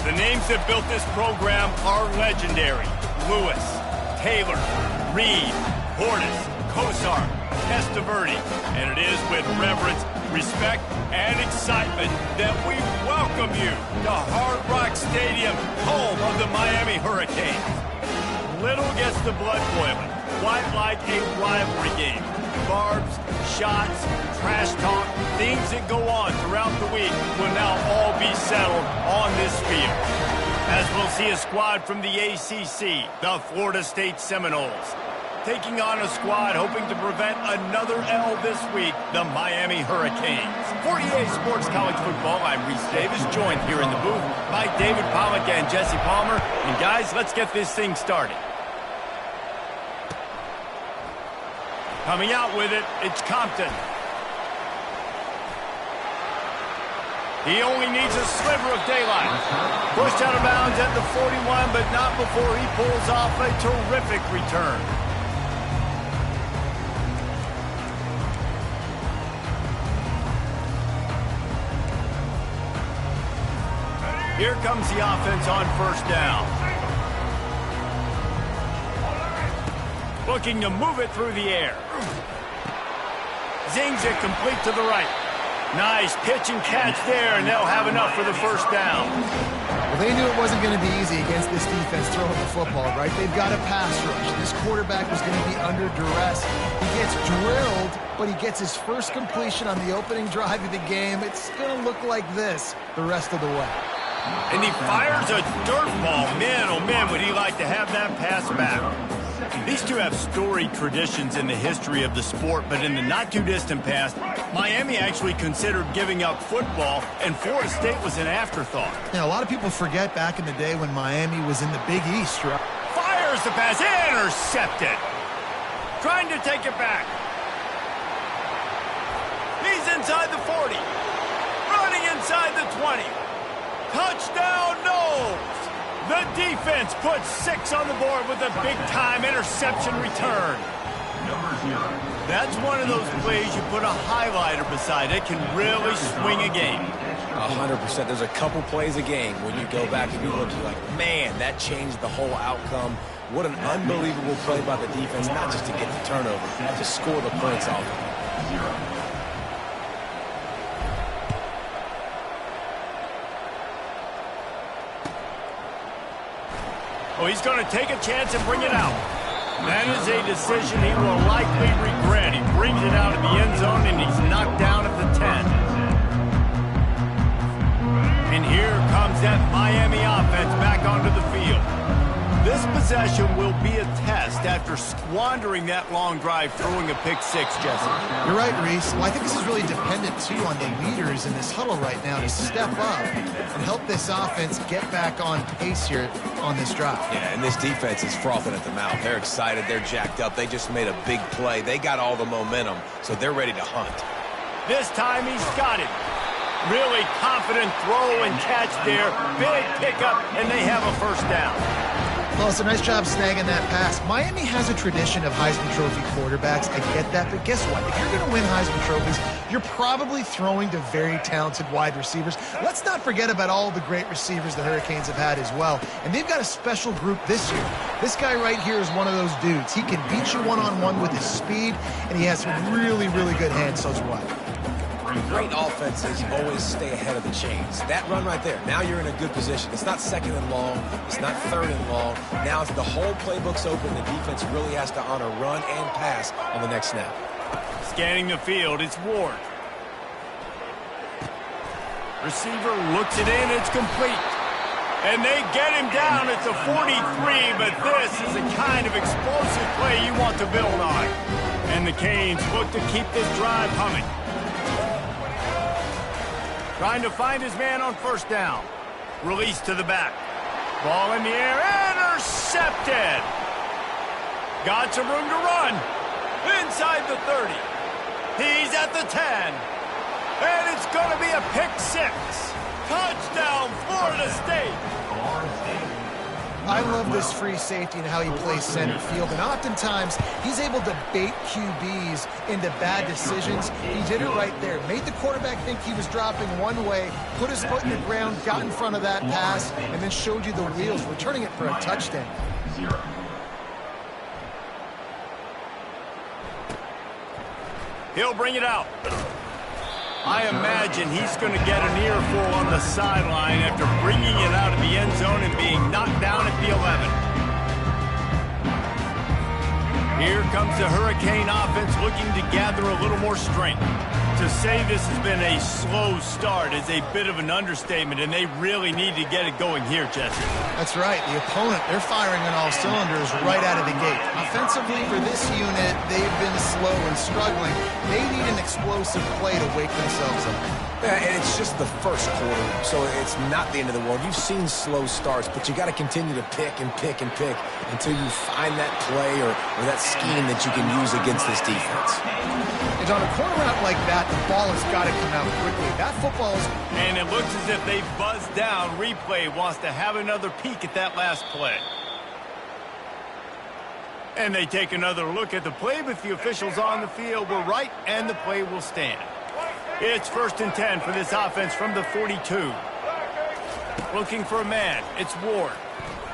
The names that built this program are legendary. Lewis, Taylor, Reed, Portis, Kosar, Testaverde. And it is with reverence, respect, and excitement that we welcome you to Hard Rock Stadium, home of the Miami Hurricanes. Little gets the blood boiling, quite like a rivalry game. Barbs, shots, trash talk, things that go on throughout the week will now all be settled on this field. As we'll see a squad from the ACC, the Florida State Seminoles, taking on a squad hoping to prevent another L this week, the Miami Hurricanes. For EA Sports College Football, I'm Reese Davis, joined here in the booth by David Pollack and Jesse Palmer. And guys, let's get this thing started. Coming out with it, it's Compton. He only needs a sliver of daylight. Pushed out of bounds at the 41, but not before he pulls off a terrific return. Here comes the offense on first down. Looking to move it through the air. Zings it complete to the right. Nice pitch and catch there, and they'll have enough for the first down. Well, they knew it wasn't going to be easy against this defense throwing the football, right? They've got a pass rush. This quarterback was going to be under duress. He gets drilled, but he gets his first completion on the opening drive of the game. It's going to look like this the rest of the way. And he fires a dirt ball. Man, oh man, would he like to have that pass back. These two have storied traditions in the history of the sport, but in the not-too-distant past, Miami actually considered giving up football, and Florida State was an afterthought. Yeah, a lot of people forget back in the day when Miami was in the Big East, right? Fires the pass, intercepted. Trying to take it back. He's inside the 40. Running inside the 20. Touchdown, no! The defense puts 6 on the board with a big-time interception return. That's one of those plays you put a highlighter beside. It can really swing a game. 100%. There's a couple plays a game when you go back and you look, you're like, man, that changed the whole outcome. What an unbelievable play by the defense, not just to get the turnover, to score the points off of it. Oh, he's going to take a chance and bring it out. That is a decision he will likely regret. He brings it out of the end zone, and he's knocked down at the 10. And here comes that Miami offense back onto the field. This possession will be a test after squandering that long drive, throwing a pick six, Jesse. You're right, Reese. Well, I think this is really dependent, too, on the leaders in this huddle right now to step up and help this offense get back on pace here on this drive. Yeah, and this defense is frothing at the mouth. They're excited. They're jacked up. They just made a big play. They got all the momentum, so they're ready to hunt. This time he's got it. Really confident throw and catch there. Big pickup, and they have a first down. Well, it's a nice job snagging that pass. Miami has a tradition of Heisman Trophy quarterbacks. I get that, but guess what? If you're going to win Heisman Trophies, you're probably throwing to very talented wide receivers. Let's not forget about all the great receivers the Hurricanes have had as well. And they've got a special group this year. This guy right here is one of those dudes. He can beat you one-on-one with his speed, and he has some really, really good hands as well. Great offenses always stay ahead of the chains. That run right there, now you're in a good position. It's not second and long. It's not third and long. Now if the whole playbook's open, the defense really has to honor run and pass on the next snap. Scanning the field, it's Ward. Receiver looks it in, it's complete. And they get him down at the 43, but this is the kind of explosive play you want to build on. And the Canes look to keep this drive humming. Trying to find his man on first down. Release to the back. Ball in the air. Intercepted. Got some room to run. Inside the 30. He's at the 10. And it's going to be a pick six. Touchdown, Florida State. I love this free safety and how he plays center field, and oftentimes he's able to bait QBs into bad decisions. He did it right there. Made the quarterback think he was dropping one way, put his foot in the ground, got in front of that pass, and then showed you the wheels, returning it for a touchdown. He'll bring it out. I imagine he's going to get an earful on the sideline after bringing it out of the end zone and being knocked down at the 11. Here comes the Hurricane offense looking to gather a little more strength. To say this has been a slow start is a bit of an understatement, and they really need to get it going here, Jesse. That's right. The opponent, they're firing on all cylinders right out of the gate. Offensively, for this unit, they've been slow and struggling. They need an explosive play to wake themselves up. Yeah, and it's just the first quarter, so it's not the end of the world. You've seen slow starts, but you got to continue to pick and pick and pick until you find that play or that scheme that you can use against this defense. And on a corner route like that, the ball has got to come out quickly. That football is... And it looks as if they buzzed down. Replay wants to have another peek at that last play. And they take another look at the play, but the officials on the field were right, and the play will stand. It's 1st and 10 for this offense from the 42. Looking for a man. It's Ward.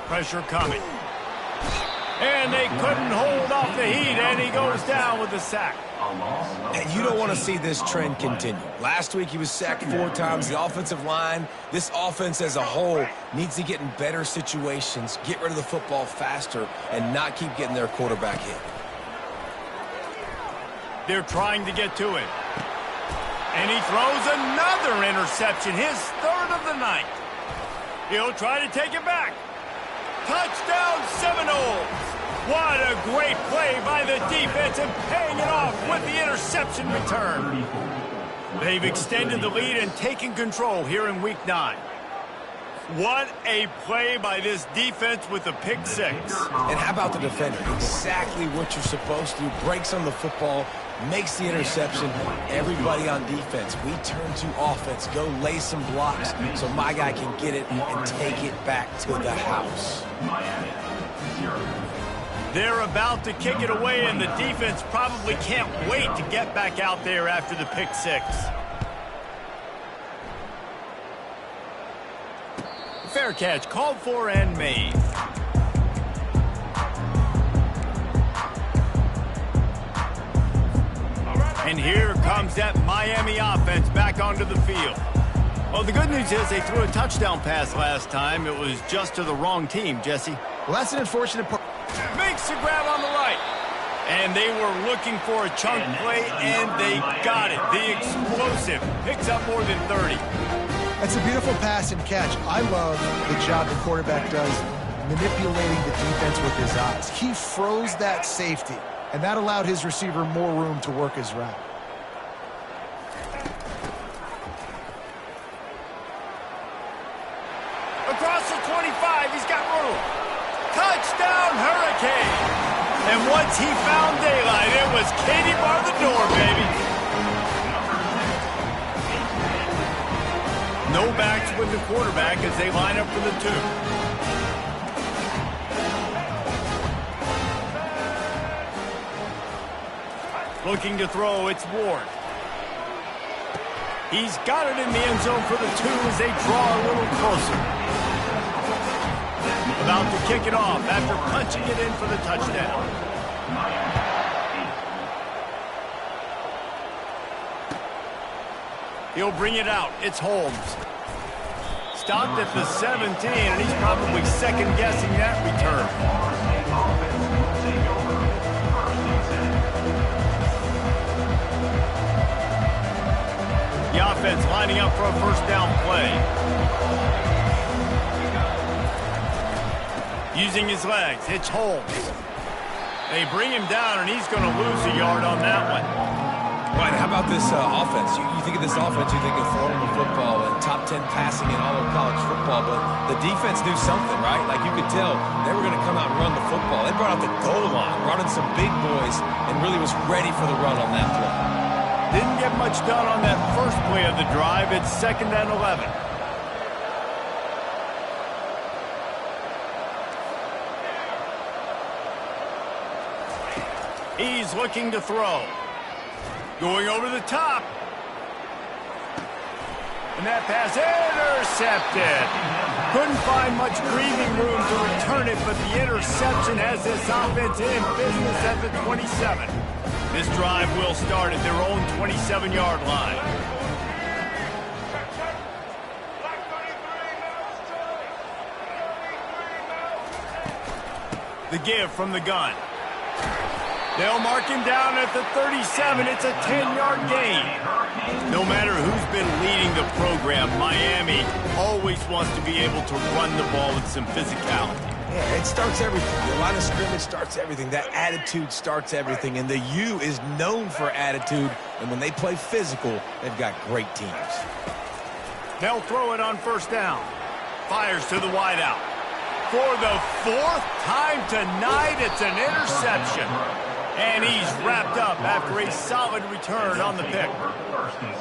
Pressure coming. And they couldn't hold off the heat, and he goes down with the sack. And you don't want to see this trend continue. Last week he was sacked 4 times. The offensive line, this offense as a whole, needs to get in better situations, get rid of the football faster, and not keep getting their quarterback hit. They're trying to get to him. And he throws another interception, his 3rd of the night. He'll try to take it back. Touchdown Seminoles! What a great play by the defense and paying it off with the interception return. They've extended the lead and taken control here in Week 9. What a play by this defense with the pick 6. And how about the defender? Exactly what you're supposed to do. Breaks on the football, makes the interception. Everybody on defense, we turn to offense. Go lay some blocks so my guy can get it and take it back to the house. They're about to kick it away, and the defense probably can't wait to get back out there after the pick 6. Fair catch, called for and made. And here comes that Miami offense back onto the field. Well, the good news is they threw a touchdown pass last time. It was just to the wrong team, Jesse. Well, that's an unfortunate part. Makes the grab on the right. And they were looking for a chunk play, and they got it. The explosive picks up more than 30. That's a beautiful pass and catch. I love the job the quarterback does manipulating the defense with his eyes. He froze that safety, and that allowed his receiver more room to work his route. Across the 25, he's got room. Touchdown, Hurricane. And once he found daylight, it was Katie bar the door, baby. No backs with the quarterback as they line up for the 2. Looking to throw, it's Ward. He's got it in the end zone for the 2 as they draw a little closer. About to kick it off after punching it in for the touchdown. He'll bring it out. It's Holmes. Stopped at the 17, and he's probably second-guessing that return. The offense lining up for a first down play. Using his legs, it's Holmes. They bring him down, and he's going to lose a yard on that one. Right, how about this offense? You think of this offense, you think of throwing the football and top 10 passing in all of college football, but the defense knew something, right? Like you could tell they were going to come out and run the football. They brought out the goal line, running some big boys, and really was ready for the run on that play. Didn't get much done on that first play of the drive. It's 2nd and 11. He's looking to throw. Going over the top. And that pass intercepted. Couldn't find much breathing room to return it, but the interception has this offense in business at the 27. This drive will start at their own 27-yard line. The give from the gun. They'll mark him down at the 37. It's a 10-yard gain. No matter who's been leading the program, Miami always wants to be able to run the ball with some physicality. Yeah, it starts everything. The line of scrimmage starts everything. That attitude starts everything. And the U is known for attitude. And when they play physical, they've got great teams. They'll throw it on first down. Fires to the wideout. For the fourth time tonight, it's an interception. And he's wrapped up after a solid return on the pick.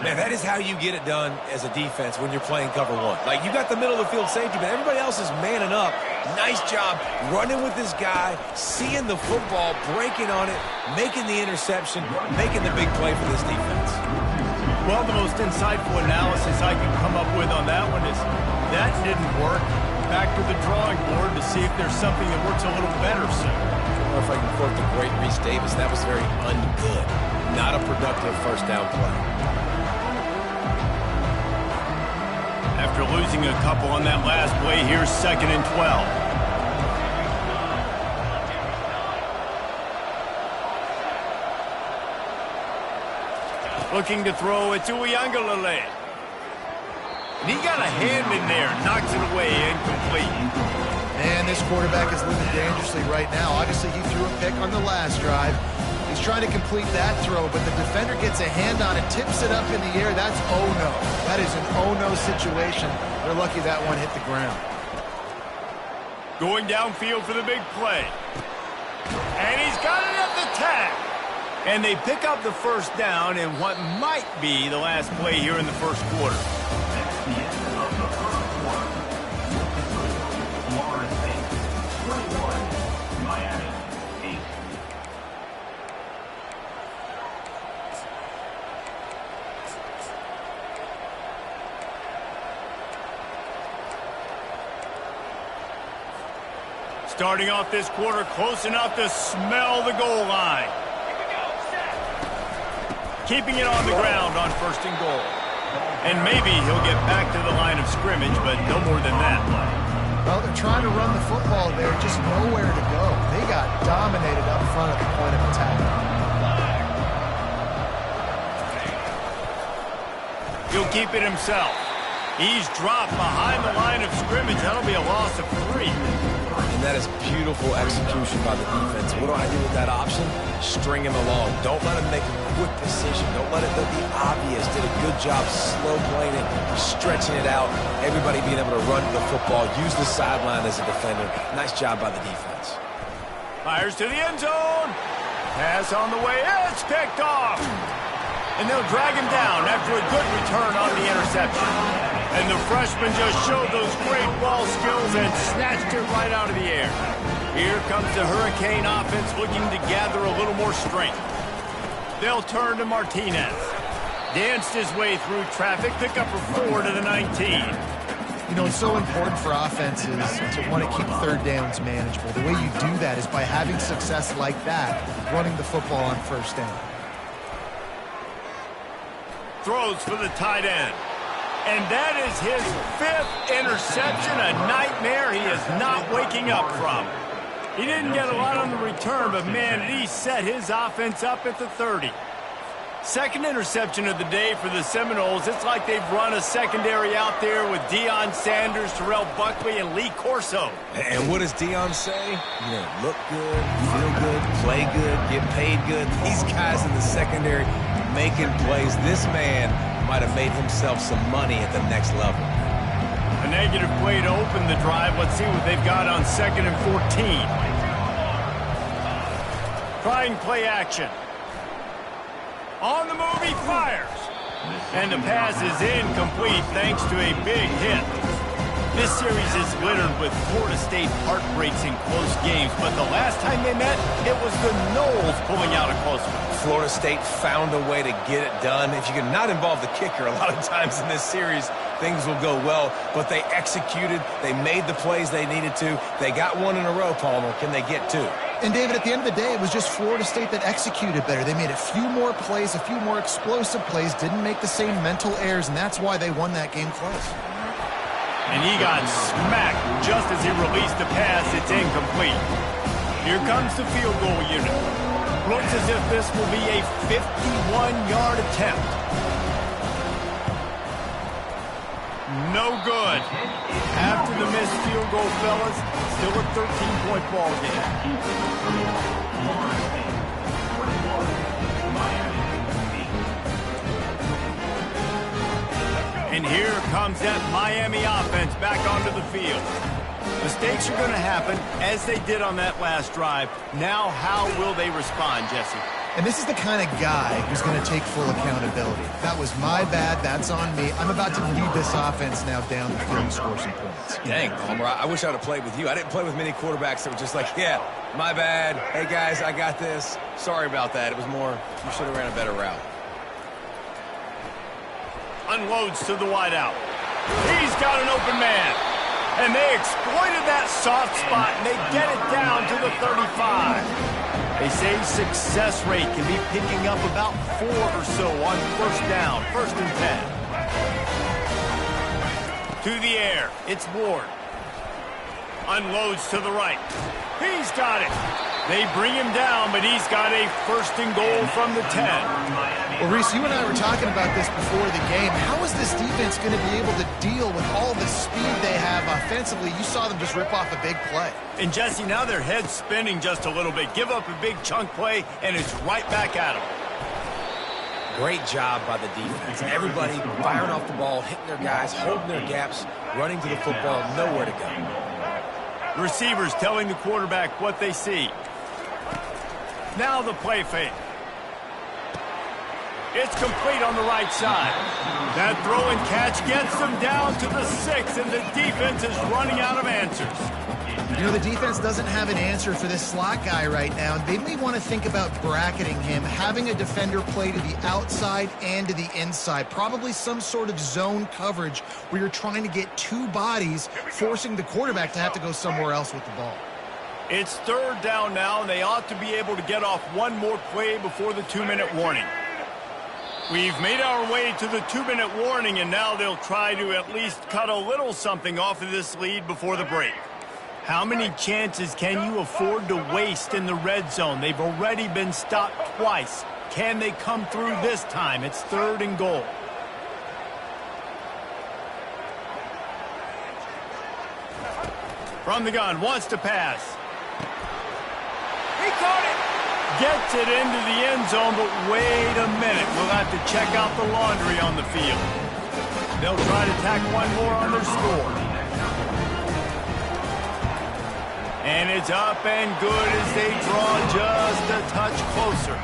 Man, that is how you get it done as a defense when you're playing cover one. Like, you got the middle of the field safety, but everybody else is manning up. Nice job running with this guy, seeing the football, breaking on it, making the interception, making the big play for this defense. Well, the most insightful analysis I can come up with on that one is that didn't work. Back to the drawing board to see if there's something that works a little better soon. Or if I can quote the great Reese Davis, that was very ungood. Not a productive first down play. After losing a couple on that last play, here's 2nd and 12. Looking to throw it to Uiagalelei. And he got a hand in there, knocks it away, incomplete. Man, this quarterback is living dangerously right now. Obviously, he threw a pick on the last drive. He's trying to complete that throw, but the defender gets a hand on it, tips it up in the air. That's oh-no. That is an oh-no situation. They're lucky that one hit the ground. Going downfield for the big play. And he's got it at the tag. And they pick up the first down in what might be the last play here in the first quarter. Starting off this quarter close enough to smell the goal line. Keeping it on the ground on 1st and goal. And maybe he'll get back to the line of scrimmage, but no more than that. Well, they're trying to run the football there, just nowhere to go. They got dominated up front at the point of attack. He'll keep it himself. He's dropped behind the line of scrimmage. That'll be a loss of 3. And that is beautiful execution by the defense. What do I do with that option? String him along. Don't let him make a quick decision. Don't let it be obvious. Did a good job slow playing it, stretching it out. Everybody being able to run the football, use the sideline as a defender. Nice job by the defense. Fires to the end zone. Pass on the way. It's picked off. And they'll drag him down after a good return on the interception. And the freshman just showed those great ball skills and snatched it right out of the air. Here comes the Hurricane offense looking to gather a little more strength. They'll turn to Martinez. Danced his way through traffic, pick up for 4 to the 19. You know, it's so important for offenses to want to keep third downs manageable. The way you do that is by having success like that, running the football on first down. Throws for the tight end. And that is his 5th interception, a nightmare he is not waking up from. He didn't get a lot on the return, but man, he set his offense up at the 30. 2nd interception of the day for the Seminoles. It's like they've run a secondary out there with Deion Sanders, Terrell Buckley, and Lee Corso. And what does Deion say? You know, look good, feel good, play good, get paid good. These guys in the secondary making plays. This man might have made himself some money at the next level. A negative play to open the drive. Let's see what they've got on 2nd and 14. Trying play action. On the move, he fires. And the pass is incomplete thanks to a big hit. This series is littered with Florida State heartbreaks in close games, but the last time they met, it was the Noles pulling out a close one. Florida State found a way to get it done. If you can not involve the kicker, a lot of times in this series, things will go well, but they executed, they made the plays they needed to. They got one in a row, Palmer. Can they get two? And, David, at the end of the day, it was just Florida State that executed better. They made a few more plays, a few more explosive plays, didn't make the same mental errors, and that's why they won that game close. And he got smacked just as he released the pass. It's incomplete. Here comes the field goal unit. Looks as if this will be a 51-yard attempt. No good. After the missed field goal, fellas, still a 13-point ball game. And here comes that Miami offense back onto the field. Mistakes are going to happen, as they did on that last drive. Now, how will they respond, Jesse? And this is the kind of guy who's going to take full accountability. That was my bad. That's on me. I'm about to lead this offense now down the field and score some points. Dang, Palmer, I wish I would have played with you. I didn't play with many quarterbacks that were just like, yeah, my bad. Hey, guys, I got this. Sorry about that. It was more, you should have ran a better route. Unloads to the wideout. He's got an open man. And they exploited that soft spot, and they get it down to the 35. They say success rate can be picking up about 4 or so on first down, 1st and 10. To the air, it's Ward. Unloads to the right. He's got it. They bring him down, but he's got a 1st and goal from the 10. Well, Reese, you and I were talking about this before the game. How is this defense going to be able to deal with all the speed they have offensively? You saw them just rip off a big play. And, Jesse, now their head's spinning just a little bit. Give up a big chunk play, and it's right back at them. Great job by the defense. Everybody firing off the ball, hitting their guys, holding their gaps, running to the football, nowhere to go. Receivers telling the quarterback what they see. Now the play fake. It's complete on the right side. That throw and catch gets them down to the 6, and the defense is running out of answers. You know, the defense doesn't have an answer for this slot guy right now. They may want to think about bracketing him, having a defender play to the outside and to the inside. Probably some sort of zone coverage where you're trying to get two bodies, forcing the quarterback to have to go somewhere else with the ball. It's 3rd down now, and they ought to be able to get off one more play before the 2-minute warning. We've made our way to the 2-minute warning, and now they'll try to at least cut a little something off of this lead before the break. How many chances can you afford to waste in the red zone? They've already been stopped twice. Can they come through this time? It's 3rd and goal. From the gun, wants to pass. He caught it. Gets it into the end zone, but wait a minute. We'll have to check out the laundry on the field. They'll try to tack one more on their score. And it's up and good as they draw just a touch closer.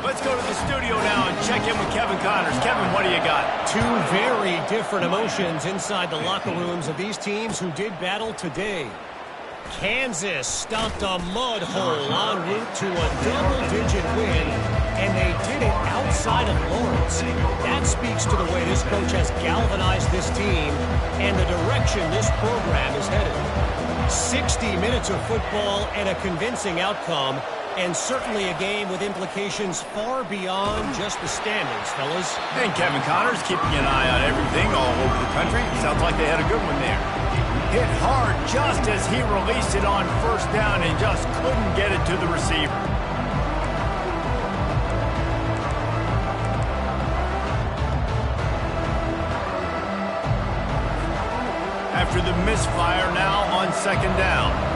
Let's go to the studio now and check in with Kevin Connors. Kevin, what do you got? Two very different emotions inside the locker rooms of these teams who did battle today. Kansas stomped a mud hole en route to a double-digit win, and they did it outside of Lawrence. That speaks to the way this coach has galvanized this team and the direction this program is headed. 60 minutes of football and a convincing outcome, and certainly a game with implications far beyond just the standings, fellas. And Kevin Connors keeping an eye on everything all over the country. Sounds like they had a good one there. Hit hard just as he released it on 1st down and just couldn't get it to the receiver. After the misfire now on 2nd down.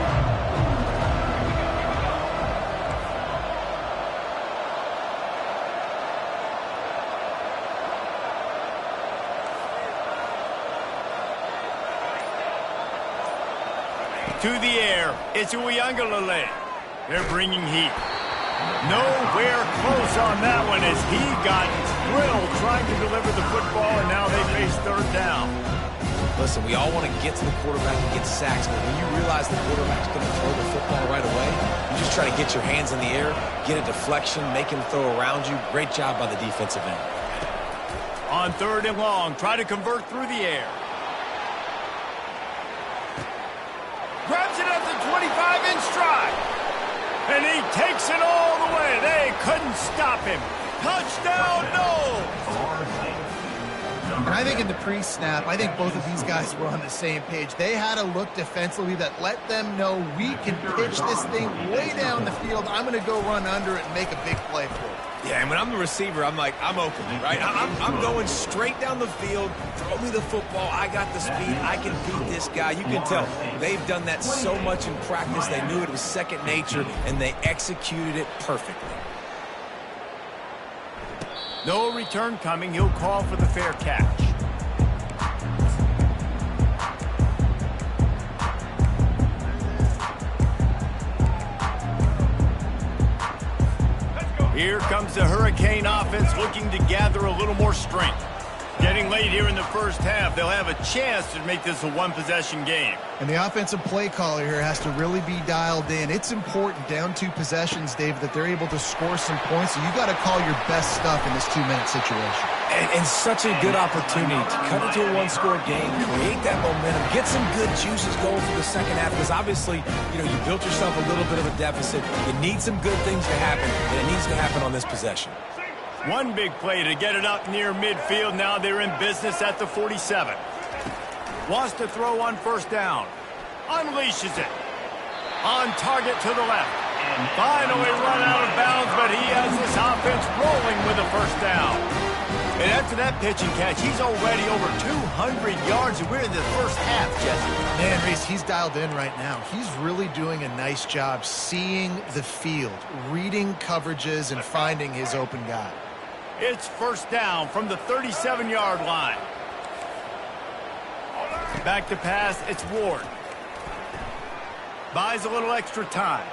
To the air, it's Uiagalelei. They're bringing heat. Nowhere close on that one as he got drilled trying to deliver the football, and now they face 3rd down. Listen, we all want to get to the quarterback and get sacks, but when you realize the quarterback's going to throw the football right away, you just try to get your hands in the air, get a deflection, make him throw around you. Great job by the defensive end. On 3rd and long, try to convert through the air. Grabs it at the 25 in stride. And he takes it all the way. They couldn't stop him. Touchdown, no! And I think in the pre-snap, I think both of these guys were on the same page. They had a look defensively that let them know we can pitch this thing way down the field. I'm going to go run under it and make a big play for it. Yeah, and when I'm the receiver, I'm like, I'm open, right? I'm going straight down the field. Throw me the football. I got the speed. I can beat this guy. You can tell they've done that so much in practice. They knew it was second nature, and they executed it perfectly. No return coming. He'll call for the fair catch. Here comes the Hurricane offense looking to gather a little more strength. Getting late here in the first half, they'll have a chance to make this a one-possession game. And the offensive play caller here has to really be dialed in. It's important down 2 possessions, Dave, that they're able to score some points. So you got to call your best stuff in this 2-minute situation. And such a good opportunity to cut into a one-score game, create that momentum, get some good juices going for the second half. Because obviously, you built yourself a little bit of a deficit. You need some good things to happen, and it needs to happen on this possession. One big play to get it up near midfield. Now they're in business at the 47. Wants to throw on 1st down. Unleashes it. On target to the left. Finally run out of bounds, but he has this offense rolling with a 1st down. And after that pitch and catch, he's already over 200 yards, and we're in the first half, Jesse. Man, Reese, he's dialed in right now. He's really doing a nice job seeing the field, reading coverages, and finding his open guy. It's 1st down from the 37-yard line. Back to pass, it's Ward. Buys a little extra time.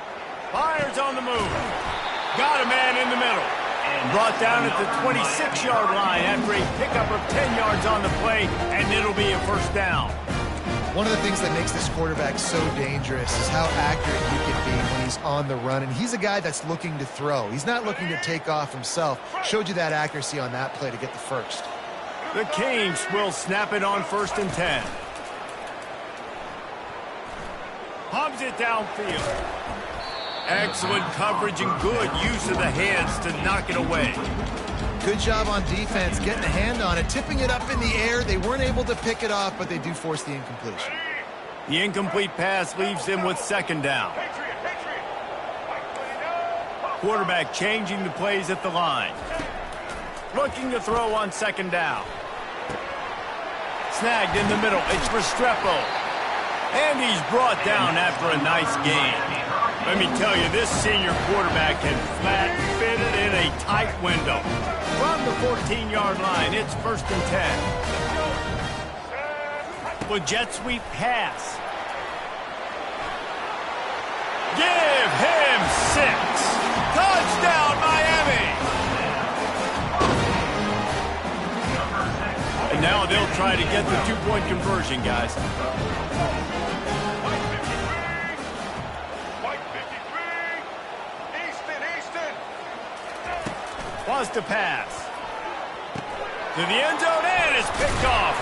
Fires on the move. Got a man in the middle. And brought down at the 26-yard line after a pickup of 10 yards on the play, and it'll be a 1st down. One of the things that makes this quarterback so dangerous is how accurate he can be when he's on the run. And he's a guy that's looking to throw. He's not looking to take off himself. Showed you that accuracy on that play to get the 1st. The Canes will snap it on 1st and 10. Hubs it downfield. Excellent coverage and good use of the hands to knock it away. Good job on defense, getting a hand on it, tipping it up in the air. They weren't able to pick it off, but they do force the incompletion. The incomplete pass leaves him with 2nd down. Quarterback changing the plays at the line. Looking to throw on 2nd down. Snagged in the middle. It's Restrepo. And he's brought down after a nice gain. Let me tell you, this senior quarterback can flat fit it in a tight window. From the 14-yard line, it's 1st and 10. With jet sweep pass. Give him 6. Touchdown, Miami! And now they'll try to get the 2-point conversion, guys. Wants to pass. To the end zone, and it's picked off.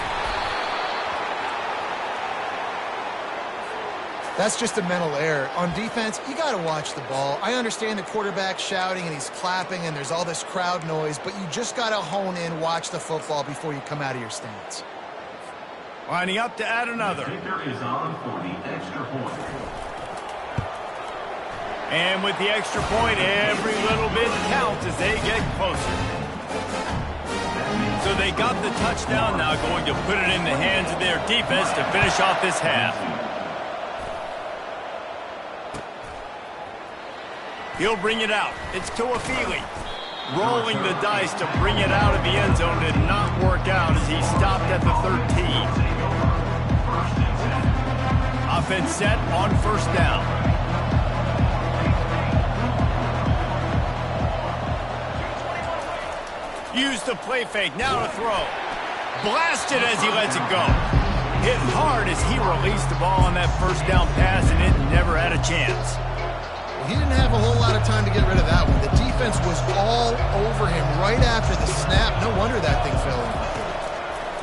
That's just a mental error. On defense, you got to watch the ball. I understand the quarterback shouting and he's clapping and there's all this crowd noise, but you just got to hone in, watch the football before you come out of your stance. Lining up to add another. Is on for the extra point. And with the extra point, every little bit counts as they get closer. So they got the touchdown, now going to put it in the hands of their defense to finish off this half. He'll bring it out. It's Toafili. Rolling the dice to bring it out of the end zone did not work out as he stopped at the 13. Offense set on 1st down. Use the play fake, now to throw. Blasted as he lets it go. hit hard as he released the ball on that first down pass, and it never had a chance. He didn't have a whole lot of time to get rid of that one. The defense was all over him right after the snap. No wonder that thing fell in.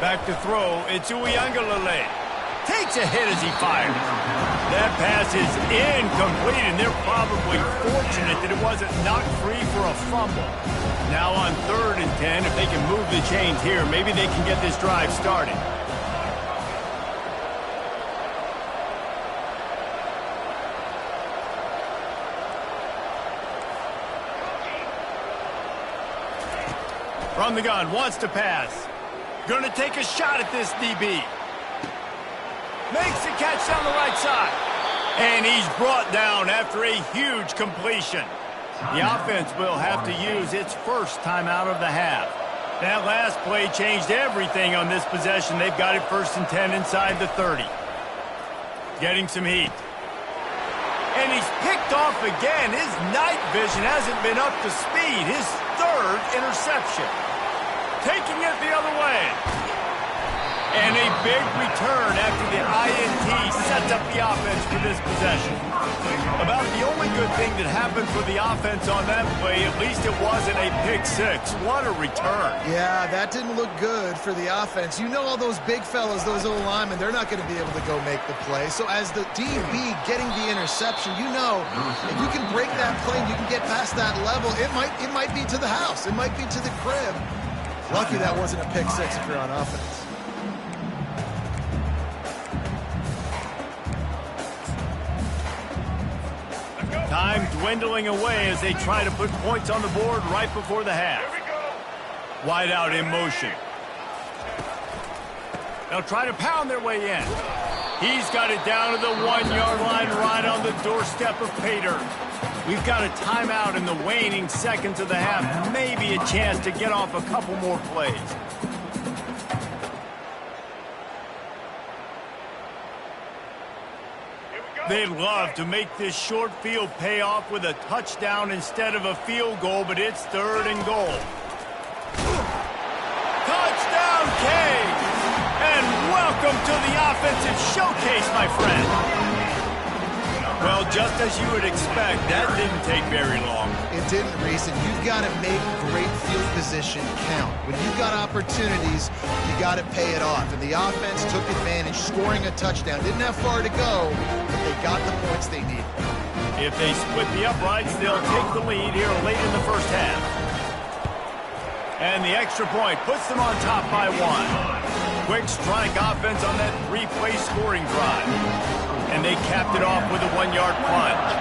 Back to throw, it's Uiagalelei. Takes a hit as he fires. That pass is incomplete, and they're probably fortunate that it wasn't knocked free for a fumble. Now on 3rd and 10, if they can move the chains here, maybe they can get this drive started. From the gun, wants to pass. Gonna take a shot at this DB. Makes the catch down the right side. And he's brought down after a huge completion. The offense will have to use its first timeout of the half. That last play changed everything on this possession. They've got it 1st and 10 inside the 30. Getting some heat. And he's picked off again. His night vision hasn't been up to speed. His 3rd interception. Taking it the other way. And a big return after the INT sets up the offense for this possession. About the only good thing that happened for the offense on that play, at least it wasn't a pick six. What a return. Yeah, that didn't look good for the offense. You know all those big fellas, those old linemen, they're not going to be able to go make the play. So as the DB getting the interception, you know if you can break that play and you can get past that level, it might be to the house. It might be to the crib. Lucky that wasn't a pick six if you're on offense. Time dwindling away as they try to put points on the board right before the half. Wide out in motion. They'll try to pound their way in. He's got it down to the 1-yard line right on the doorstep of Pater. We've got a timeout in the waning seconds of the half. Maybe a chance to get off a couple more plays. They'd love to make this short field pay off with a touchdown instead of a field goal, but it's 3rd and goal. Touchdown, Canes! And welcome to the offensive showcase, my friend. Well, just as you would expect, that didn't take very long. It didn't, Reese, and you've got to make great field position count. When you've got opportunities, you got to pay it off. And the offense took advantage, scoring a touchdown. Didn't have far to go, but they got the points they needed. If they split the uprights, they'll take the lead here late in the first half. And the extra point puts them on top by 1. Quick strike offense on that 3-play scoring drive. And they capped it off with a 1-yard plunge.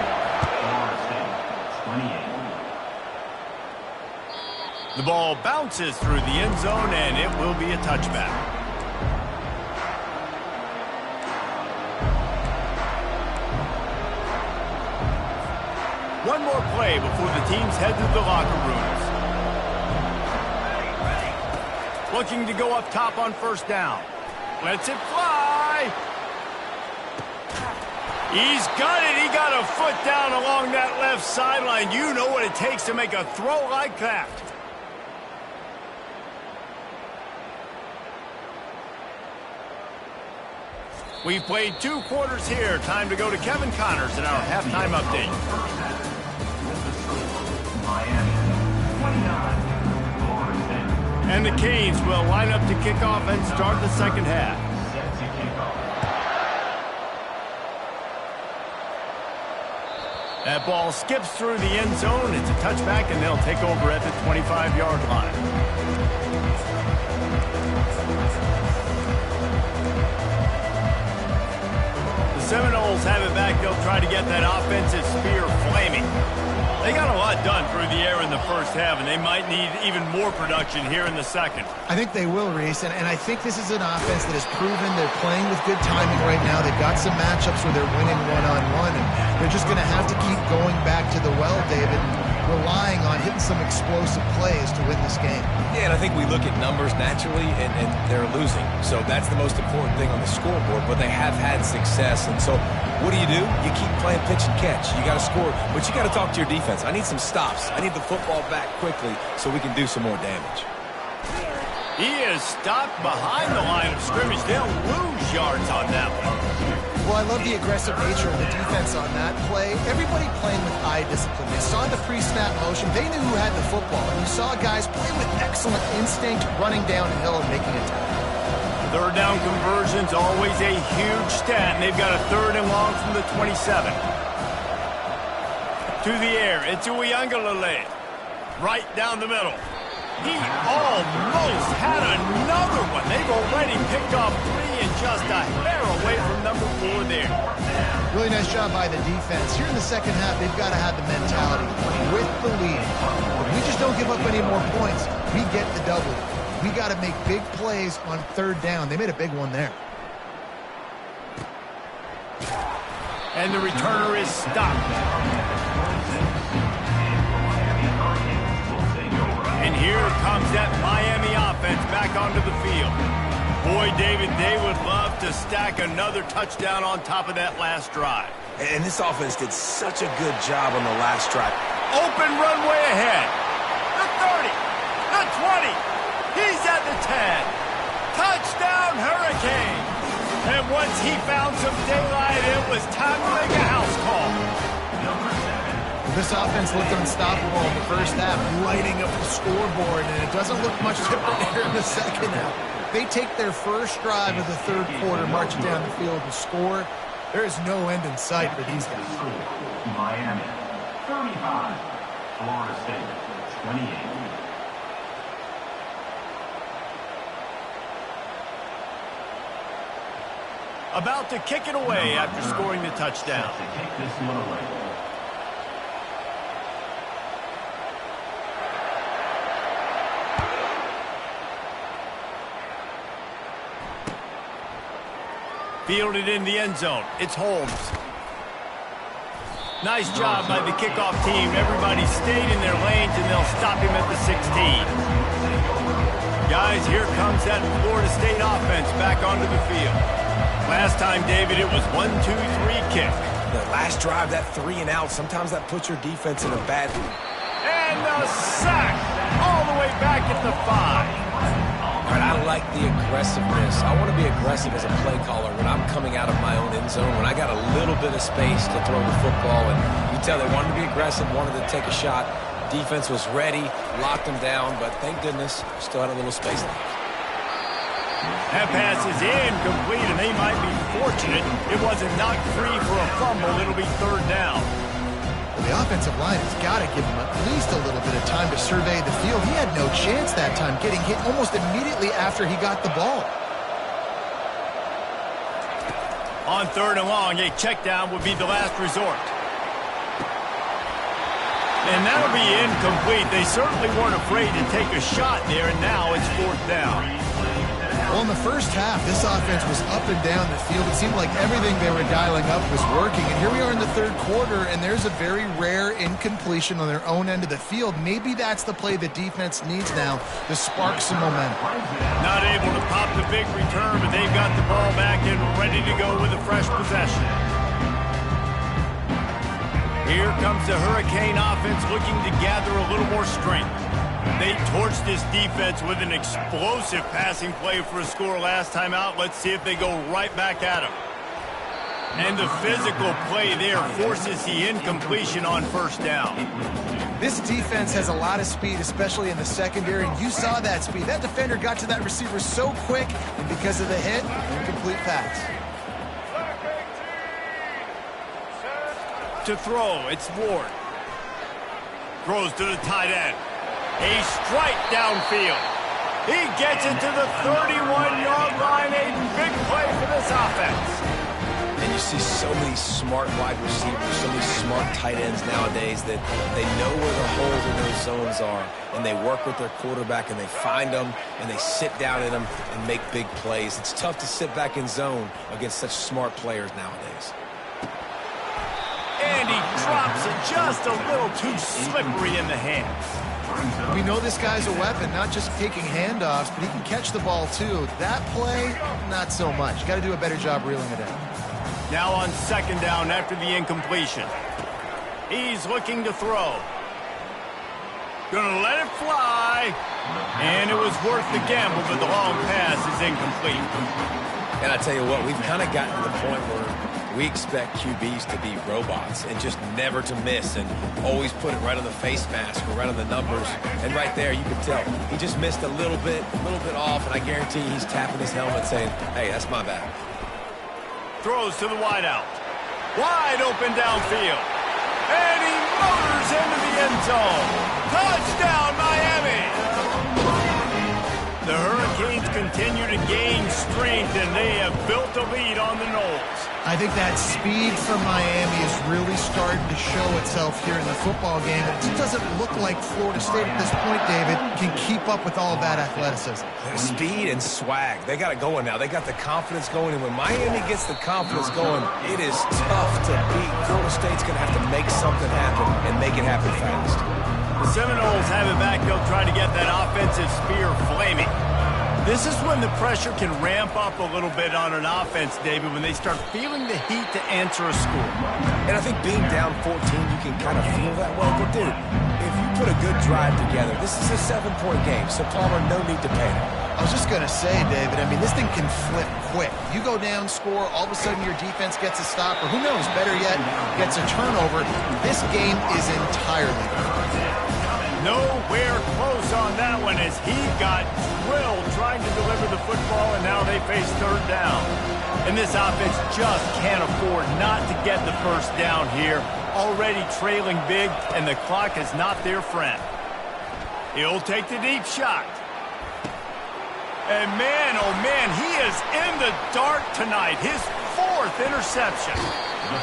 The ball bounces through the end zone, and it will be a touchback. One more play before the teams head to the locker rooms. Looking to go up top on 1st down. Lets it fly. He's got it. He got a foot down along that left sideline. You know what it takes to make a throw like that. We've played 2 quarters here. Time to go to Kevin Connors in our halftime update. And the Canes will line up to kick off and start the second half. That ball skips through the end zone. It's a touchback, and they'll take over at the 25-yard line. The Seminoles have it back. They'll try to get that offensive spear flaming. They got a lot done through the air in the first half, and they might need even more production here in the second. I think they will, Reese, and I think this is an offense that has proven they're playing with good timing right now. They've got some matchups where they're winning one-on-one, and they're just going to have to keep going back to the well, David, and relying on hitting some explosive plays to win this game. Yeah, and I think we look at numbers naturally, and they're losing. So that's the most important thing on the scoreboard, but they have had success. And so what do? You keep playing pitch and catch. You got to score, but you got to talk to your defense. I need some stops. I need the football back quickly so we can do some more damage. He is stopped behind the line of scrimmage. They'll lose yards on that one. Well, I love the aggressive nature of the defense on that play. Everybody playing with eye discipline. They saw the pre-snap motion. They knew who had the football. And you saw guys play with excellent instinct, running downhill and making a tackle. Third down conversion's always a huge stat, and they've got a 3rd and long from the 27. To the air, it's Uiagalelei. Right down the middle. He almost had another one. They've already picked off 3 and just a hair away from number 4 there. Really nice job by the defense. Here in the second half, they've got to have the mentality with the lead. If we just don't give up any more points, we get the W. We got to make big plays on 3rd down. They made a big one there. And the returner is stopped. And here comes that Miami offense back onto the field. Boy, David, they would love to stack another touchdown on top of that last drive. And this offense did such a good job on the last drive. Open runway ahead. The 30, the 20. He's at the 10. Touchdown, Hurricane. And once he found some daylight, it was time to make a house call. This offense looked unstoppable in the first half, lighting up the scoreboard, and it doesn't look much different here in the second half. They take their first drive of the 3rd quarter, march down the field and score. There is no end in sight for these guys. Miami, 35. Florida State, 28. About to kick it away after scoring the touchdown. To kick this one away. Fielded in the end zone. It's Holmes. Nice job by the kickoff team. Everybody stayed in their lanes, and they'll stop him at the 16. Guys, here comes that Florida State offense back onto the field. Last time, David, it was 1-2-3 kick. The last drive, that 3 and out, sometimes that puts your defense in a bad... And a sack all the way back at the 5. All right, I like the aggressiveness. I want to be aggressive as a play caller when I'm coming out of my own end zone, when I got a little bit of space to throw the football. And you can tell they wanted to be aggressive, wanted to take a shot. Defense was ready, locked them down, but thank goodness, still had a little space left. That pass is incomplete, and they might be fortunate it wasn't knocked free for a fumble. It'll be 3rd down. Well, the offensive line has got to give him at least a little bit of time to survey the field. He had no chance that time, getting hit almost immediately after he got the ball. On 3rd and long, a check down would be the last resort. And that'll be incomplete. They certainly weren't afraid to take a shot there, and now it's 4th down. Well, in the first half, this offense was up and down the field. It seemed like everything they were dialing up was working. And here we are in the 3rd quarter, and there's a very rare incompletion on their own end of the field. Maybe that's the play the defense needs now to spark some momentum. Not able to pop the big return, but they've got the ball back and ready to go with a fresh possession. Here comes the Hurricane offense looking to gather a little more strength. They torched this defense with an explosive passing play for a score last time out. Let's see if they go right back at him. And the physical play there forces the incompletion on 1st down. This defense has a lot of speed, especially in the secondary, and you saw that speed. That defender got to that receiver so quick, and because of the hit, incomplete pass. To throw, it's Ward. Throws to the tight end. A strike downfield. He gets it to the 31-yard line. A big play for this offense. And you see so many smart wide receivers, so many smart tight ends nowadays that they know where the holes in those zones are, and they work with their quarterback, and they find them, and they sit down in them and make big plays. It's tough to sit back in zone against such smart players nowadays. And he drops it just a little too slippery in the hands. We know this guy's a weapon, not just taking handoffs, but he can catch the ball too. That play, not so much. Got to do a better job reeling it in. Now on 2nd down after the incompletion. He's looking to throw. Gonna let it fly. And it was worth the gamble, but the long pass is incomplete. And I tell you what, we've kind of gotten to the point where we expect QBs to be robots and just never to miss and always put it right on the face mask or right on the numbers. And right there, you can tell he just missed a little bit off, and I guarantee he's tapping his helmet saying, hey, that's my bad. Throws to the wideout. Wide open downfield. And he motors into the end zone. Touchdown, Miami! The Hurricanes continue to gain strength, and they have built a lead on the Noles. I think that speed from Miami is really starting to show itself here in the football game. It just doesn't look like Florida State at this point, David, can keep up with all of that athleticism. Speed and swag. They got it going now. They got the confidence going, and when Miami gets the confidence going, it is tough to beat. Florida State's going to have to make something happen and make it happen fast. The Seminoles have it back. They'll try to get that offensive spear flaming. This is when the pressure can ramp up a little bit on an offense, David, when they start feeling the heat to answer a score. And I think being down 14, you can kind of feel that way. But, dude, if you put a good drive together, this is a 7-point game, so Palmer, no need to panic. I was just going to say, David, I mean, this thing can flip quick. You go down, score, all of a sudden your defense gets a stop, or who knows, better yet, gets a turnover. This game is entirely different. Nowhere close on that one as he got drilled trying to deliver the football, and now they face third down. And this offense just can't afford not to get the first down here. Already trailing big, and the clock is not their friend. He'll take the deep shot. And man, oh man, he is in the dark tonight. His 4th interception.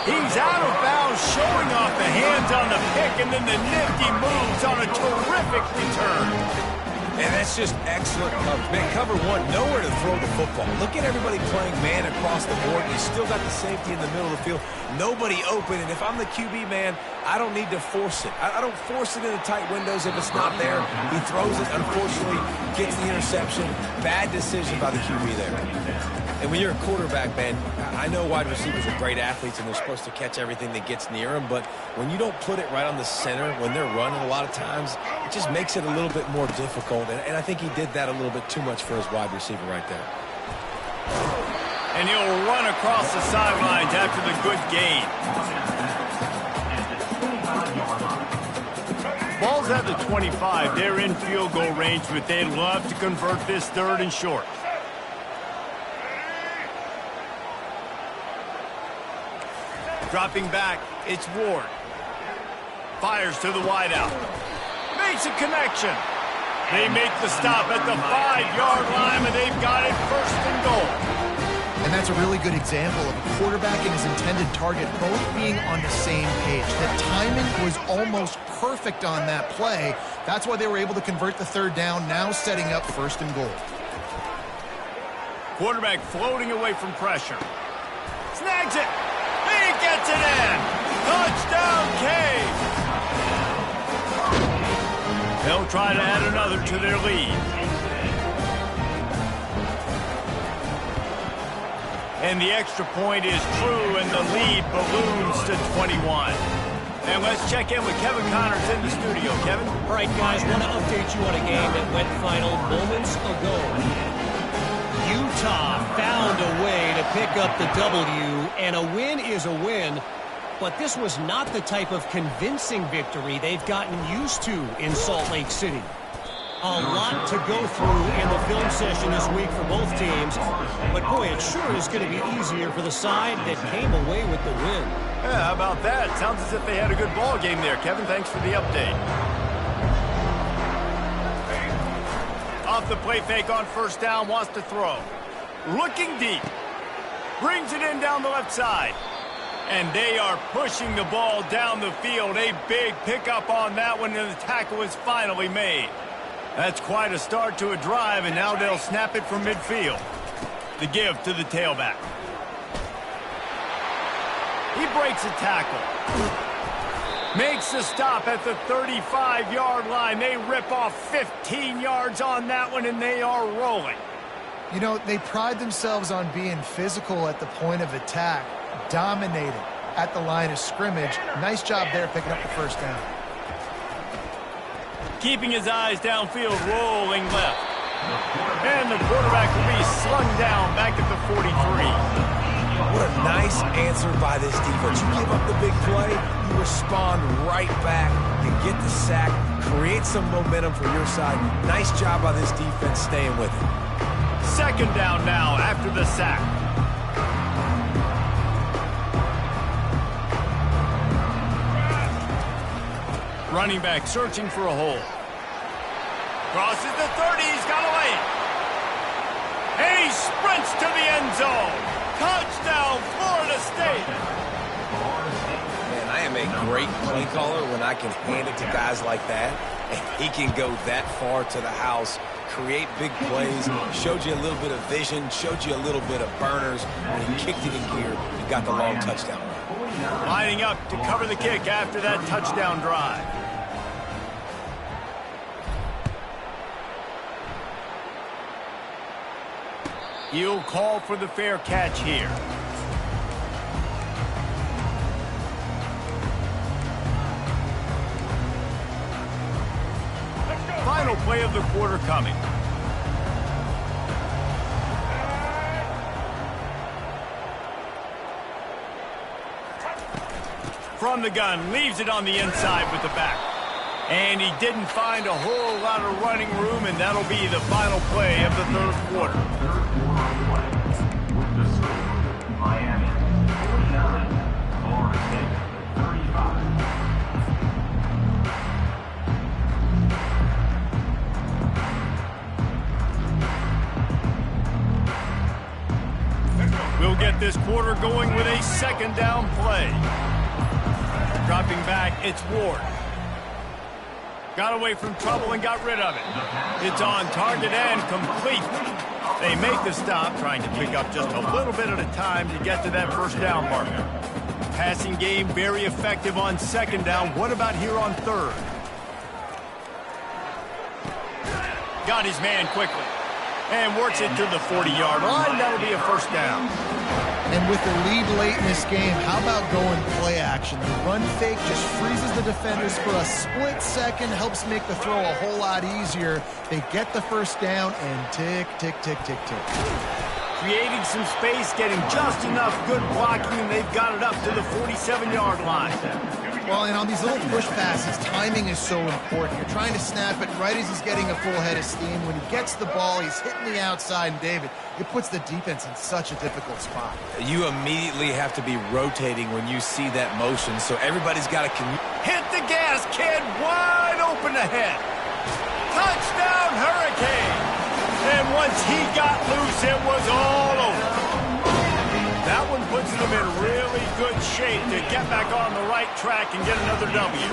He's out of bounds, showing off the hands on the pick, and then the nifty moves on a terrific return. And that's just excellent coverage. Man, cover one, nowhere to throw the football. Look at everybody playing man across the board. You still got the safety in the middle of the field. Nobody open, and if I'm the QB, man, I don't need to force it. I don't force it into tight windows if it's not there. He throws it, unfortunately, gets the interception. Bad decision by the QB there. And when you're a quarterback, man, I know wide receivers are great athletes and they're supposed to catch everything that gets near them, but when you don't put it right on the center, when they're running a lot of times, it just makes it a little bit more difficult. And I think he did that a little bit too much for his wide receiver right there. And he'll run across the sidelines after the good gain. Ball's at the 25. They're in field goal range, but they'd love to convert this 3rd and short. Dropping back, it's Ward. Fires to the wideout. Makes a connection. They make the stop at the 5-yard line, and they've got it 1st and goal. And that's a really good example of a quarterback and his intended target both being on the same page. The timing was almost perfect on that play. That's why they were able to convert the 3rd down, now setting up 1st and goal. Quarterback floating away from pressure. Snags it. He gets it in. Touchdown, Cade. They'll try to add another to their lead. And the extra point is true, and the lead balloons to 21. And let's check in with Kevin Connors in the studio. Kevin? All right, guys, want to update you on a game that went final moments ago. Utah found a way to pick up the W, and a win is a win. But this was not the type of convincing victory they've gotten used to in Salt Lake City. A lot to go through in the film session this week for both teams. But, boy, it sure is going to be easier for the side that came away with the win. Yeah, how about that? Sounds as if they had a good ball game there. Kevin, thanks for the update. Off the play fake on 1st down, wants to throw. Looking deep. Brings it in down the left side. And they are pushing the ball down the field. A big pickup on that one, and the tackle is finally made. That's quite a start to a drive, and now they'll snap it from midfield. The give to the tailback. He breaks a tackle. Makes the stop at the 35-yard line. They rip off 15 yards on that one, and they are rolling. You know, they pride themselves on being physical at the point of attack, dominated at the line of scrimmage. Nice job there picking up the 1st down. Keeping his eyes downfield, rolling left. And the quarterback will be slung down back at the 43. What a nice answer by this defense. You give up the big play, you respond right back, you get the sack, create some momentum for your side. Nice job by this defense staying with it. Second down now after the sack. Running back searching for a hole. Crosses the 30, he's got away. And he sprints to the end zone. Touchdown, Florida State. Man, I am a great play caller when I can hand it to guys like that. And he can go that far to the house, create big plays, showed you a little bit of vision, showed you a little bit of burners. When he kicked it in gear, he got the long touchdown run. Lining up to cover the kick after that touchdown drive. He'll call for the fair catch here. Final play of the quarter coming. From the gun, leaves it on the inside with the back. And he didn't find a whole lot of running room, and that'll be the final play of the third quarter. With the score, Miami 49, Florida State 35. We'll get this quarter going with a second down play. Dropping back, it's Ward. Got away from trouble and got rid of it. It's on target and complete. They make the stop, trying to pick up just a little bit at a time to get to that first down marker. Passing game very effective on second down. What about here on third? Got his man quickly. And works it to the 40-yard line. That'll be a first down. And with the lead late in this game, how about going play action? The run fake just freezes the defenders for a split second, helps make the throw a whole lot easier. They get the first down and tick, tick, tick, tick, tick. Creating some space, getting just enough good blocking, and they've got it up to the 47-yard line. Well, and on these little push passes, timing is so important. You're trying to snap it right as he's getting a full head of steam. When he gets the ball, he's hitting the outside, and David, it puts the defense in such a difficult spot. You immediately have to be rotating when you see that motion, so everybody's got to Hit the gas, kid, wide open ahead. Touchdown, Hurricane. And once he got loose, it was all over. That one puts them in really good shape to get back on the right track and get another W.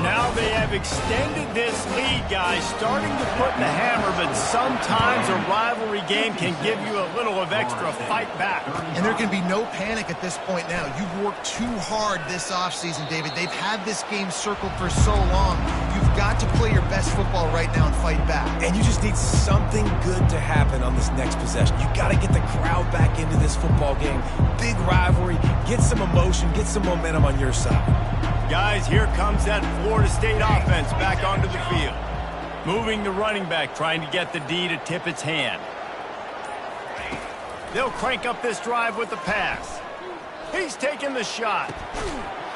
Now they have extended this lead, guys, starting to put the hammer, but sometimes a rivalry game can give you a little of extra fight back. And there can be no panic at this point now. You've worked too hard this offseason, David. They've had this game circled for so long. You've got to play your best football right now and fight back. And you just need something good to happen on this next possession. You got to get the crowd back into this football game. Big rivalry, get some emotion, get some momentum on your side. Guys, here comes that Florida State offense back onto the field. Moving the running back, trying to get the D to tip its hand. They'll crank up this drive with the pass. He's taking the shot.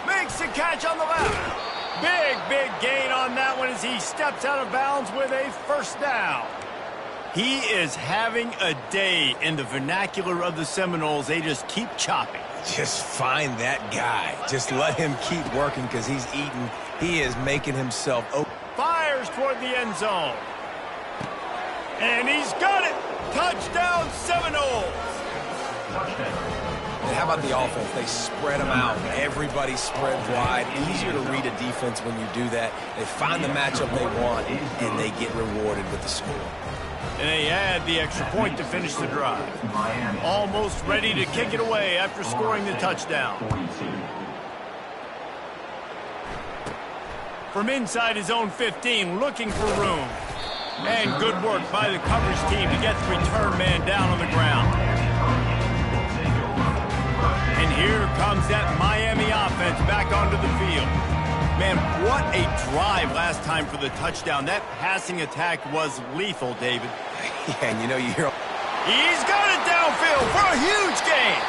Makes the catch on the left. Big gain on that one as he steps out of bounds with a first down. He is having a day in the vernacular of the Seminoles. They just keep chopping. Just find that guy. Just let him keep working because he's eating. He is making himself open. Fires toward the end zone. And he's got it. Touchdown, Seminoles. And how about the offense? They spread them out. Everybody spread wide. Easier to read a defense when you do that. They find the matchup they want, and they get rewarded with the score. And they add the extra point to finish the drive. Almost ready to kick it away after scoring the touchdown. From inside his own 15, looking for room. And good work by the coverage team to get the return man down on the ground. And here comes that Miami offense back onto the field. Man, what a drive last time for the touchdown. That passing attack was lethal, David. Yeah, and you know, you hear... He's got it downfield for a huge gain.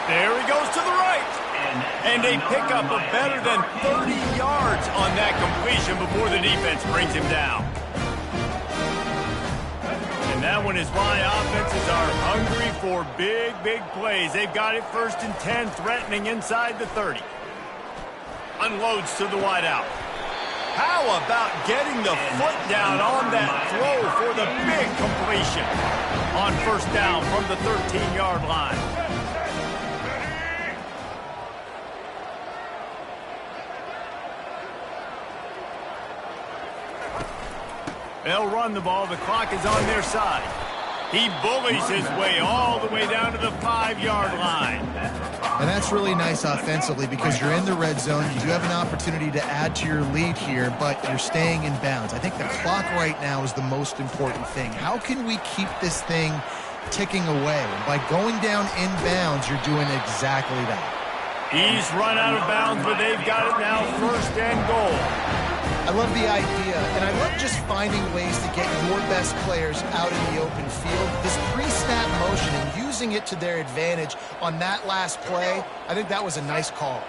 There he goes to the right. And a pickup of better than 30 yards on that completion before the defense brings him down. And that one is why offenses are hungry for big, big plays. They've got it 1st and 10, threatening inside the 30. Unloads to the wideout. How about getting the foot down on that throw for the big completion on 1st down from the 13-yard line? They'll run the ball. The clock is on their side. He bullies his way all the way down to the 5-yard line. And that's really nice offensively because you're in the red zone. You do have an opportunity to add to your lead here, but you're staying in bounds. I think the clock right now is the most important thing. How can we keep this thing ticking away? And by going down in bounds, you're doing exactly that. He's run out of bounds, but they've got it now 1st and goal. I love the idea, and I love just finding ways to get your best players out in the open field. This pre-snap motion and using it to their advantage on that last play, I think that was a nice call.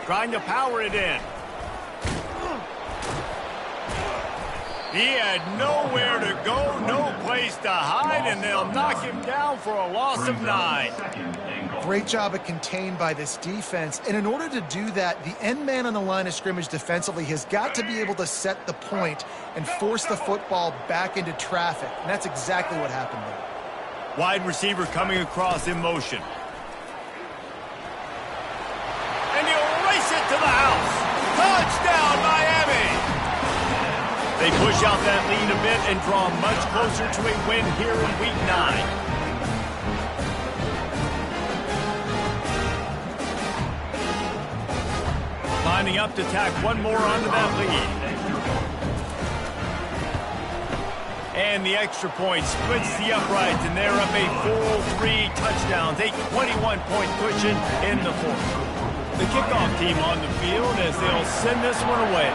Trying to power it in. He had nowhere to go, no place to hide, and they'll knock him down for a loss of 9. Great job at contained by this defense. And in order to do that, the end man on the line of scrimmage defensively has got to be able to set the point and force the football back into traffic. And that's exactly what happened there. Wide receiver coming across in motion. And he'll race it to the house. Touchdown, Miami! They push out that lead a bit and draw much closer to a win here in Week 9. Lining up to tack one more onto that lead. And the extra point splits the uprights, and they're up a full 3 touchdowns, a 21-point cushion in the 4th. The kickoff team on the field as they'll send this one away.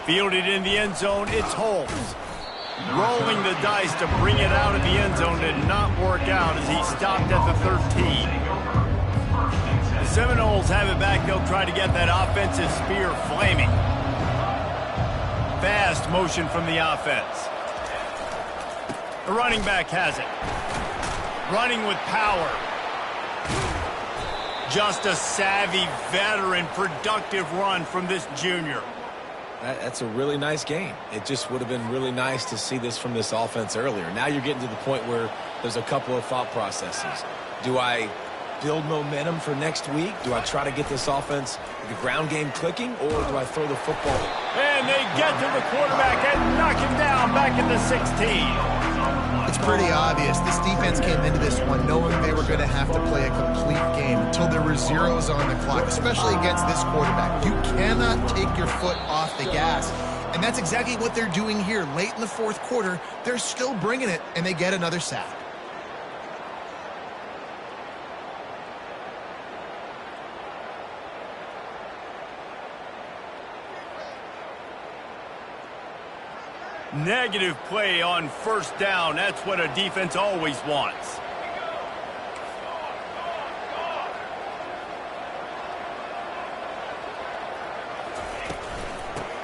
Fielded in the end zone, it's Holmes. Rolling the dice to bring it out of the end zone did not work out as he stopped at the 13. The Seminoles have it back. They'll try to get that offensive spear flaming. Fast motion from the offense. The running back has it. Running with power. Just a savvy, veteran, productive run from this junior. That's a really nice game. It just would have been really nice to see this from this offense earlier. Now you're getting to the point where there's a couple of thought processes. Do I build momentum for next week? Do I try to get this offense, the ground game clicking, or do I throw the football? And they get to the quarterback and knock him down back at the 16. It's pretty obvious. This defense came into this one knowing they were going to have to play a complete game until there were zeros on the clock, especially against this quarterback. You cannot take your foot off the gas. And that's exactly what they're doing here. Late in the 4th quarter, they're still bringing it, and they get another sack. Negative play on 1st down. That's what a defense always wants.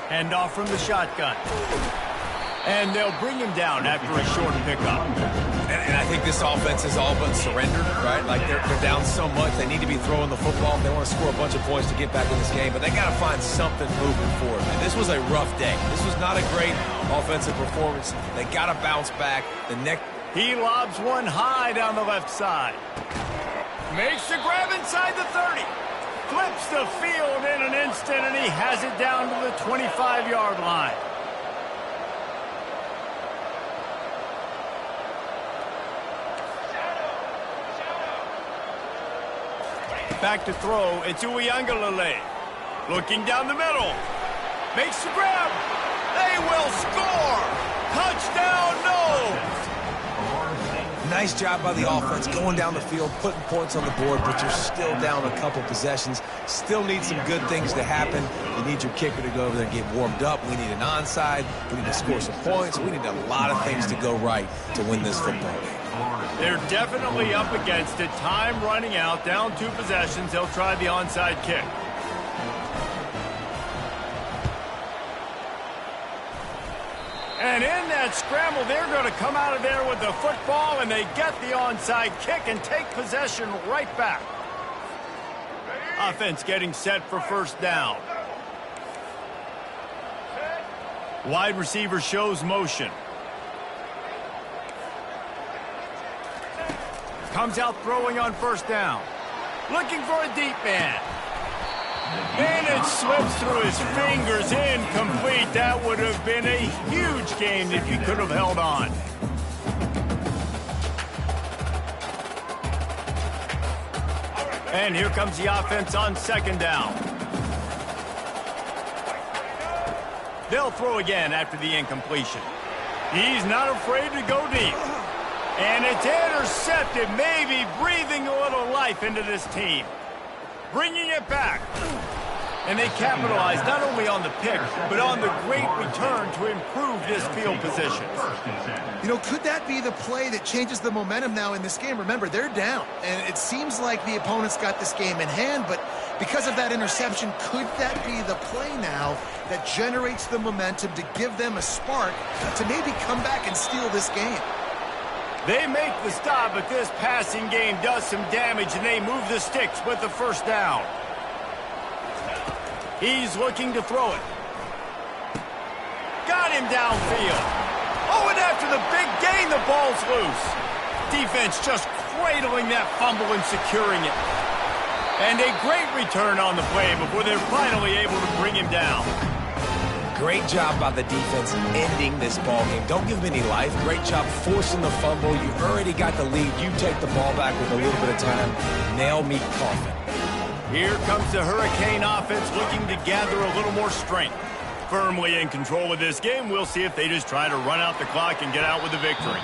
Hand off from the shotgun. And they'll bring him down after a short pickup. And I think this offense is all but surrendered, right? Like they're down so much. They need to be throwing the football. They want to score a bunch of points to get back in this game, but they got to find something moving forward. And this was a rough day. This was not a great offensive performance. They got to bounce back. He lobs one high down the left side. Makes the grab inside the 30. Flips the field in an instant, and he has it down to the 25-yard line. Back to throw, it's Uiagalelei. Looking down the middle. Makes the grab. They will score. Touchdown, no. Nice job by the offense going down the field, putting points on the board, but you're still down a couple possessions. Still need some good things to happen. You need your kicker to go over there and get warmed up. We need an onside. We need to score some points. We need a lot of things to go right to win this football game. They're definitely up against it. Time running out, down 2 possessions. They'll try the onside kick. And in that scramble, they're going to come out of there with the football, and they get the onside kick and take possession right back. Offense getting set for first down. Wide receiver shows motion. Comes out throwing on first down. Looking for a deep man. And it slips through his fingers, incomplete. That would have been a huge gain if he could have held on. And here comes the offense on second down. They'll throw again after the incompletion. He's not afraid to go deep. And it's intercepted, maybe breathing a little life into this team. Bringing it back. And they capitalize not only on the pick, but on the great return to improve this field position. You know, could that be the play that changes the momentum now in this game? Remember, they're down, and it seems like the opponent's got this game in hand, but because of that interception, could that be the play now that generates the momentum to give them a spark to maybe come back and steal this game? They make the stop, but this passing game does some damage, and they move the sticks with the first down. He's looking to throw it. Got him downfield. Oh, and after the big gain, the ball's loose. Defense just cradling that fumble and securing it. And a great return on the play before they're finally able to bring him down. Great job by the defense ending this ball game. Don't give them any life. Great job forcing the fumble. You already got the lead. You take the ball back with a little bit of time. Nail meet coffin. Here comes the Hurricane offense looking to gather a little more strength. Firmly in control of this game. We'll see if they just try to run out the clock and get out with a victory.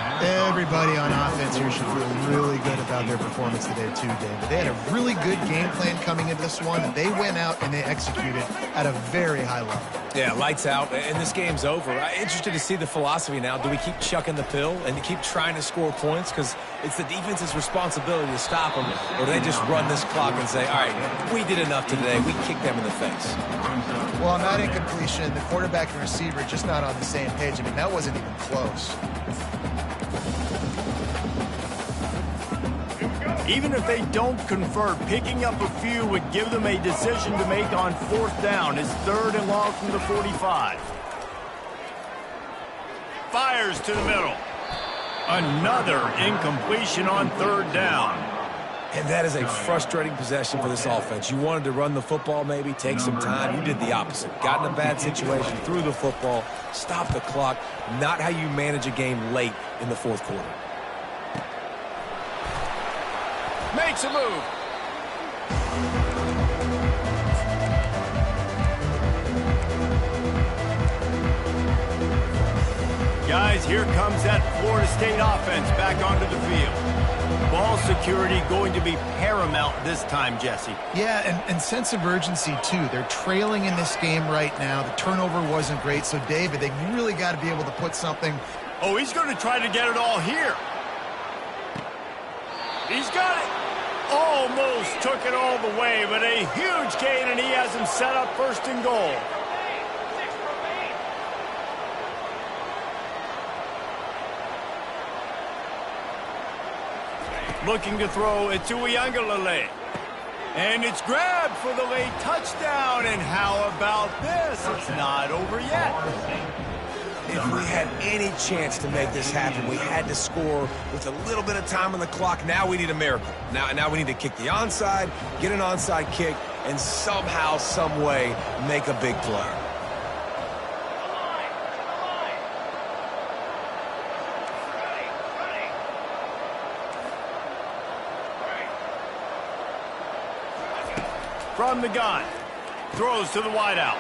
Everybody on offense here should feel really good about their performance today too, David. They had a really good game plan coming into this one, and they went out and they executed at a very high level. Yeah, lights out, and this game's over. I'm interested to see the philosophy now. Do we keep chucking the pill and keep trying to score points? Because it's the defense's responsibility to stop them. Or do they just run this clock and say, all right, we did enough today. We kicked them in the face. Well, on that incompletion, the quarterback and receiver just not on the same page. I mean, that wasn't even close. Even if they don't convert, picking up a few would give them a decision to make on fourth down. It's 3rd and long from the 45. Fires to the middle. Another incompletion on 3rd down. And that is a frustrating possession for this offense. You wanted to run the football maybe, take some time. You did the opposite. Got in a bad situation, threw the football, stopped the clock. Not how you manage a game late in the 4th quarter. Makes a move. Guys, here comes that Florida State offense back onto the field. Ball security going to be paramount this time, Jesse. Yeah, and sense of urgency, too. They're trailing in this game right now. The turnover wasn't great, so, David, they really got to be able to put something. Oh, he's going to try to get it all here. He's got it. Almost took it all the way, but a huge gain, and he has him set up 1st and goal. Looking to throw it to Uiagalelei. And it's grabbed for the late touchdown. And how about this? It's not over yet. If we had any chance to make this happen, we had to score with a little bit of time on the clock. Now we need a miracle. Now we need to kick the onside, get an onside kick, and somehow, some way, make a big play. From the gun, throws to the wideout.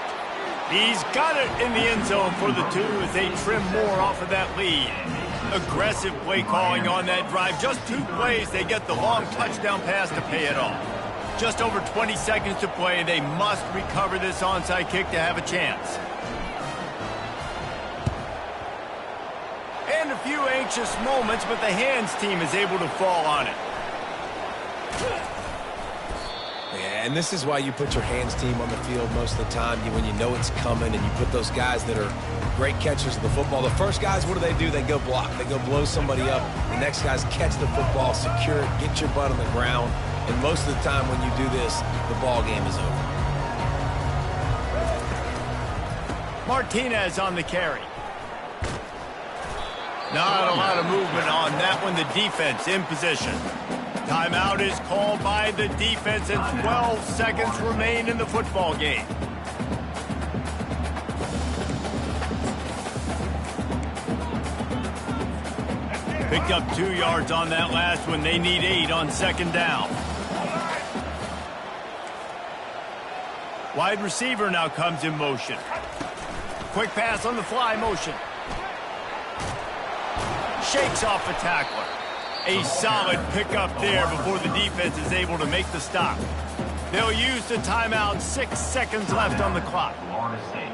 He's got it in the end zone for the 2 as they trim more off of that lead. Aggressive play calling on that drive. Just 2 plays, they get the long touchdown pass to pay it off. Just over 20 seconds to play. They must recover this onside kick to have a chance. And a few anxious moments, but the hands team is able to fall on it. Yeah, and this is why you put your hands team on the field most of the time when you know it's coming, and you put those guys that are great catchers of the football. The first guys, what do? They go block. They go blow somebody up. The next guys catch the football, secure it, get your butt on the ground. And most of the time when you do this, the ball game is over. Martinez on the carry. Not a lot of movement on that one. The defense in position. Timeout is called by the defense, and 12 seconds remain in the football game. Picked up 2 yards on that last one. They need 8 on second down. Wide receiver now comes in motion. Quick pass on the fly motion. Shakes off the tackler. A solid pickup there before the defense is able to make the stop. They'll use the timeout. 6 seconds left on the clock. Florida State.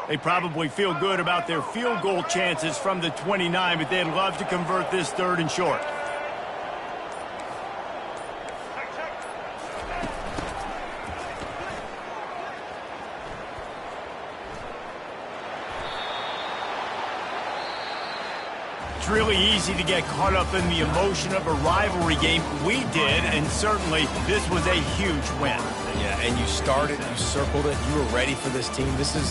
They probably feel good about their field goal chances from the 29, but they'd love to convert this 3rd and short. It's really easy to get caught up in the emotion of a rivalry game. We did, and certainly this was a huge win. Yeah, and you started, you circled it, you were ready for this team. This is